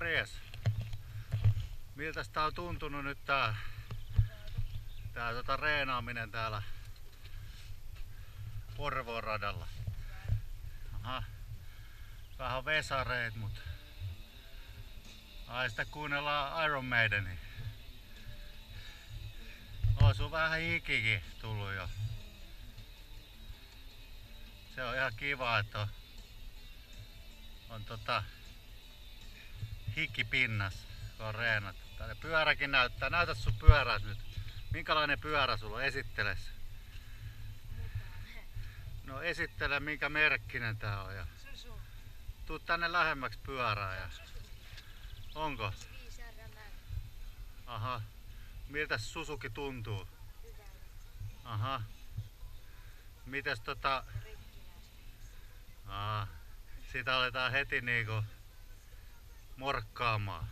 Morjes! Miltäs tää on tuntunut nyt tää reenaaminen täällä Porvoon radalla? Aha. Vähän vesareit, mut ai sitä kuunnellaan Iron Maidenia. On sun vähän hikikin tullut jo. Se on ihan kiva, että on hiki pinnas, kun on reenattu. Täällä pyöräkin näyttää. Näytä sun pyörät nyt. Minkälainen pyörä sulla on? Esittele se. No esittele minkä merkkinen tää on. Ja tuu tänne lähemmäksi pyörää. Ja... Onko? Aha. Miltäs Suzuki tuntuu? Aha. Mites Aha. Sitä aletaan heti niinku morkkaamaan.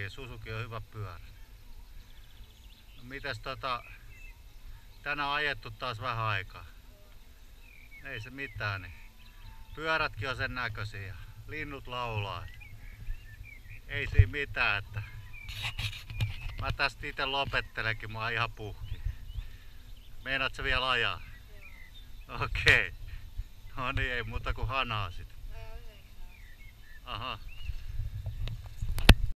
Suzuki on hyvä pyörä. No, mites tänään on ajettu taas vähän aikaa. Ei se mitään, niin pyörätkin on sen näköisiä. Linnut laulaa. Ei siinä mitään, että mä tästä itse lopettelekin, mä oon ihan puhki. Meinaat sä vielä ajaa? Okei. No niin, ei muuta kuin hanaa sit. Aha.